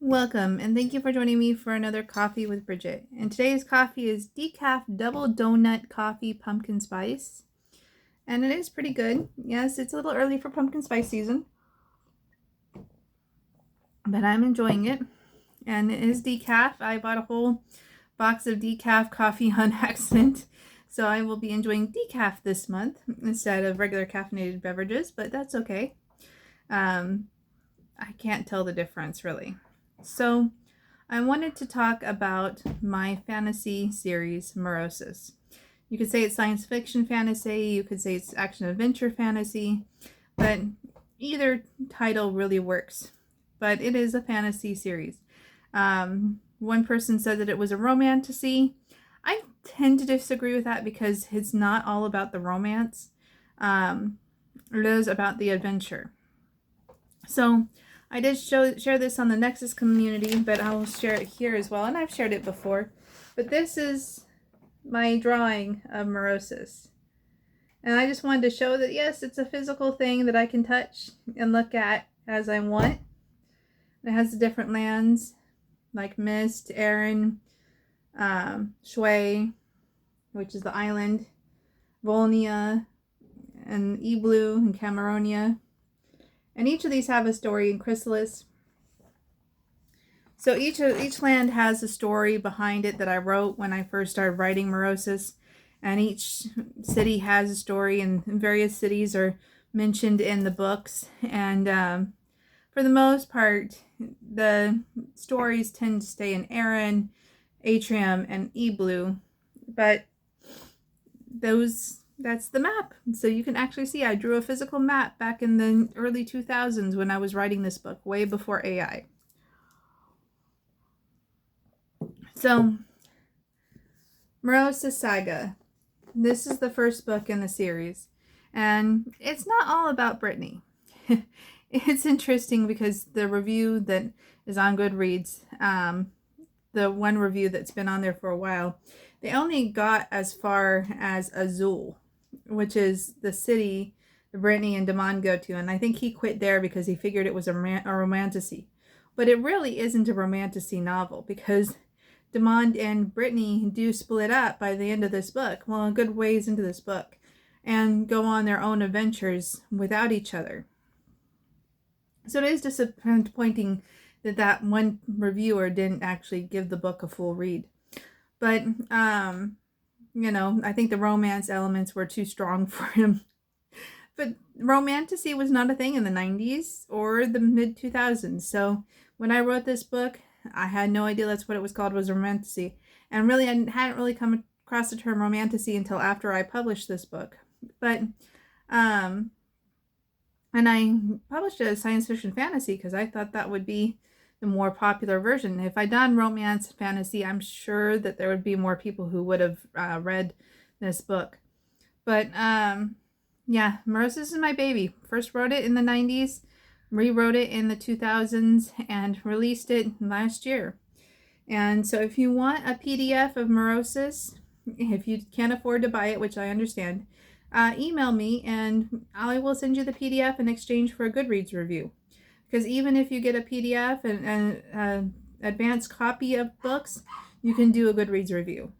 Welcome, and thank you for joining me for another Coffee with Bridget. And today's coffee is decaf double donut coffee pumpkin spice. And it is pretty good. Yes, it's a little early for pumpkin spice season, but I'm enjoying it. And it is decaf. I bought a whole box of decaf coffee on accident. So I will be enjoying decaf this month instead of regular caffeinated beverages, but that's okay. I can't tell the difference really. So I wanted to talk about my fantasy series, Merosis. You could say it's science fiction fantasy, you could say it's action adventure fantasy, but either title really works. But it is a fantasy series. One person said that it was a romantasy. I tend to disagree with that because it's not all about the romance. It is about the adventure. So I did share this on the Nexus community, but I will share it here as well, and I've shared it before. But this is my drawing of Merosis. And I just wanted to show that, yes, it's a physical thing that I can touch and look at as I want. It has the different lands, like Mist, Erin, Shui, which is the island, Volnia, and Eblu, and Cameronia. And each of these have a story in Chrysalis. So each land has a story behind it that I wrote when I first started writing Merosis. And each city has a story, and various cities are mentioned in the books. And for the most part, the stories tend to stay in Erin, Atrium, and Eblu. But that's the map. So you can actually see I drew a physical map back in the early 2000s when I was writing this book, way before AI. So, Merosis Saga. This is the first book in the series. And it's not all about Brittany. It's interesting because the review that is on Goodreads, the one review that's been on there for a while, they only got as far as Azul, which is the city Brittany and Demond go to. And I think he quit there because he figured it was a romantasy. But it really isn't a romantasy novel because Demond and Brittany do split up by the end of this book, well, a good ways into this book, and go on their own adventures without each other. So it is disappointing that one reviewer didn't actually give the book a full read. But, I think the romance elements were too strong for him. But romantasy was not a thing in the 90s or the mid 2000s. So when I wrote this book, I had no idea that's what it was called, was romantasy. And really, I hadn't really come across the term romantasy until after I published this book. But, and I published it as science fiction fantasy because I thought that would be the more popular version. If I'd done romance fantasy, I'm sure that there would be more people who would have read this book. But, yeah, Merosis is my baby. First wrote it in the 90s. Rewrote it in the 2000s and released it last year. And so if you want a PDF of Merosis, if you can't afford to buy it, which I understand, email me and I will send you the PDF in exchange for a Goodreads review. Because even if you get a PDF and an advanced copy of books, you can do a Goodreads review.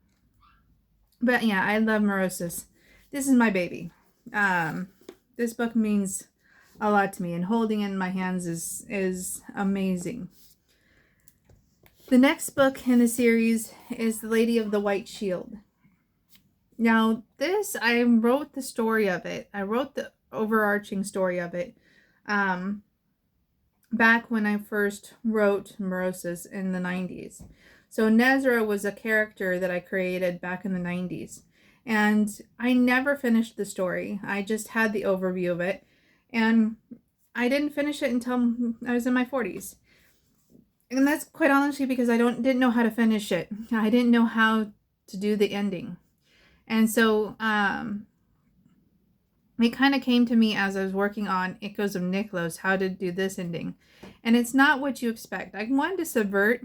But yeah, I love Merosis. This is my baby. This book means a lot to me, and holding it in my hands is amazing. The next book in the series is The Lady of the White Shield. Now, this, I wrote the story of it. I wrote the overarching story of it back when I first wrote Merosis in the 90s. So Nezra was a character that I created back in the 90s. And I never finished the story. I just had the overview of it. And I didn't finish it until I was in my 40s. And that's quite honestly because I didn't know how to finish it. I didn't know how to do the ending. And so it kind of came to me as I was working on Echoes of Niklos, how to do this ending. And it's not what you expect. I wanted to subvert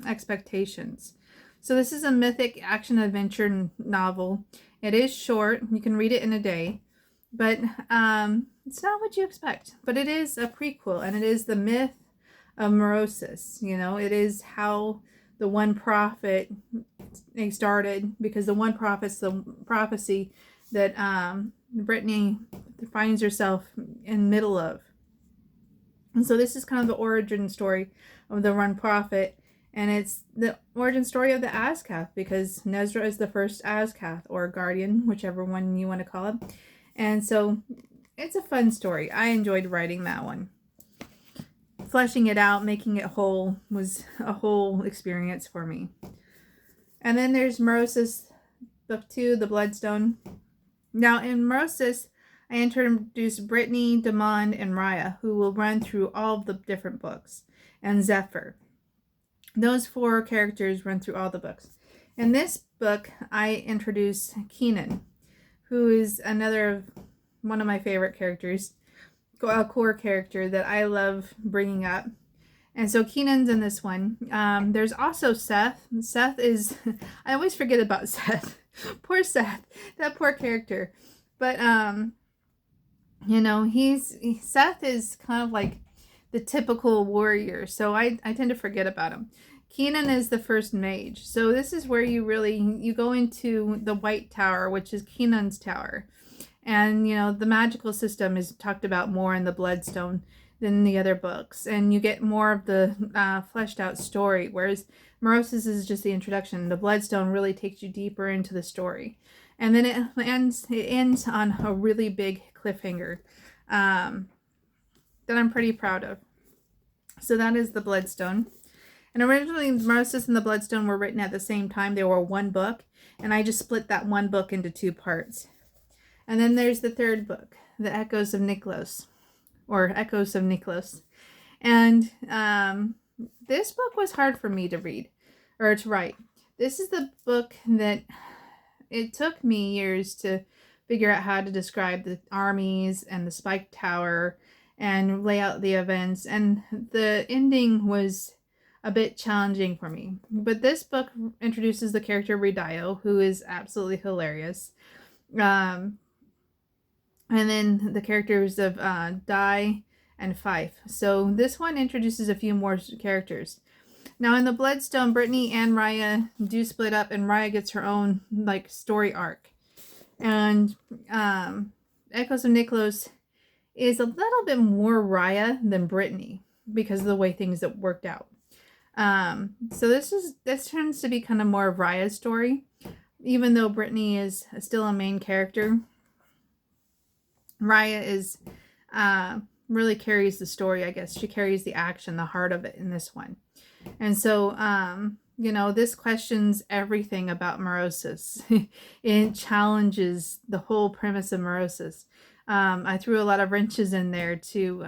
expectations. So this is a mythic action adventure novel. It is short. You can read it in a day. But it's not what you expect. But it is a prequel, and it is the myth of Merosis. You know, it is how the one prophet started, because the one prophet's the prophecy that Brittany finds herself in middle of. And so this is kind of the origin story of the one prophet, and it's the origin story of the Azkath, because Nezra is the first Azkath, or guardian, whichever one you want to call it. And so it's a fun story. I enjoyed writing that one. Fleshing it out, making it whole, was a whole experience for me. And then there's Merosis, book 2, The Bloodstone. Now in Merosis, I introduced Brittany, Damon, and Raya, who will run through all of the different books, and Zephyr. Those 4 characters run through all the books. In this book, I introduce Keenan, who is another one of my favorite characters, a core character that I love bringing up. And so Keenan's in this one. There's also Seth. Seth is, I always forget about Seth. Poor Seth, that poor character. But, you know, Seth is kind of like the typical warrior, so I tend to forget about him. Keenan is the first mage. So this is where you go into the White Tower, which is Keenan's tower. And, you know, the magical system is talked about more in the Bloodstone than the other books. And you get more of the fleshed out story, whereas Merosis is just the introduction. The Bloodstone really takes you deeper into the story. And then it ends on a really big cliffhanger that I'm pretty proud of. So that is the Bloodstone. And originally, Merosis and the Bloodstone were written at the same time. They were one book, and I just split that one book into 2 parts. And then there's the 3rd book, The Echoes of Niklos, or Echoes of Niklos. And this book was hard for me to read, or to write. This is the book that it took me years to figure out how to describe the armies and the Spike Tower and lay out the events. And the ending was a bit challenging for me. But this book introduces the character Ridaio, who is absolutely hilarious. And then the characters of Dai and Fife. So this one introduces a few more characters. Now in the Bloodstone, Brittany and Raya do split up, and Raya gets her own like story arc. And Echoes of Niklos is a little bit more Raya than Brittany because of the way things that worked out. So this tends to be kind of more of Raya's story, even though Brittany is still a main character. Raya is really carries the story, I guess. She carries the action, the heart of it in this one. And so, you know, this questions everything about Merosis. It challenges the whole premise of Merosis. I threw a lot of wrenches in there to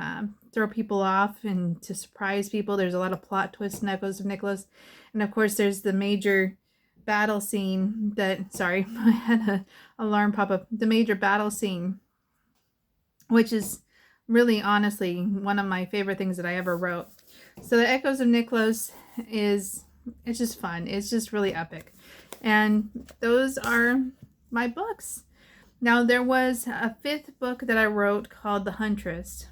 throw people off and to surprise people. There's a lot of plot twists in Echoes of Niklos. And of course, there's the major battle scene that, sorry, I had an alarm pop up. The major battle scene, which is really, honestly, one of my favorite things that I ever wrote. So the Echoes of Niklos it's just fun. It's just really epic. And those are my books. Now, there was a 5th book that I wrote called The Huntress.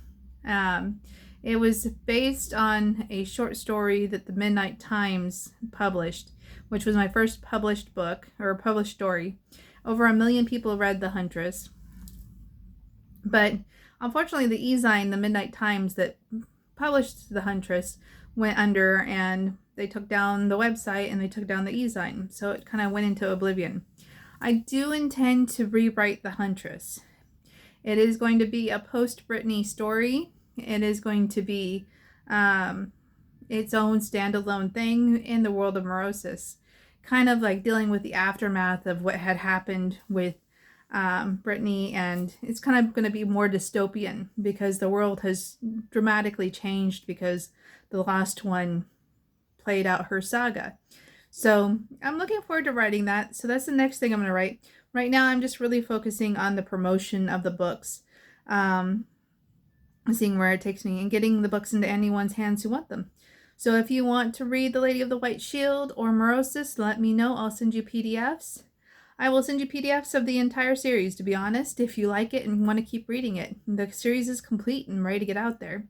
It was based on a short story that the Midnight Times published, which was my first published book, or published story. Over 1 million people read The Huntress. But unfortunately, the e-zine, the Midnight Times that published The Huntress, went under, and they took down the website and they took down the e-zine. So it kind of went into oblivion. I do intend to rewrite The Huntress. It is going to be a post-Brittany story. It is going to be its own standalone thing in the world of Merosis. Kind of like dealing with the aftermath of what had happened with Brittany, and it's kind of going to be more dystopian because the world has dramatically changed because the last one played out her saga. So I'm looking forward to writing that. So that's the next thing I'm going to write. Right now, I'm just really focusing on the promotion of the books, seeing where it takes me and getting the books into anyone's hands who want them. So if you want to read The Lady of the White Shield or Merosis, let me know. I'll send you PDFs. I will send you PDFs of the entire series, to be honest, if you like it and want to keep reading it. The series is complete and ready to get out there.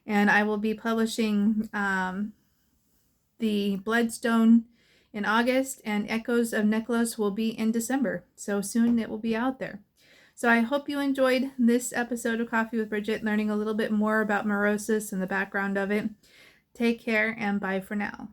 And I will be publishing the Bloodstone in August, and Echoes of Neklos will be in December. So soon it will be out there. So I hope you enjoyed this episode of Coffee with Bridget, learning a little bit more about Merosis and the background of it. Take care and bye for now.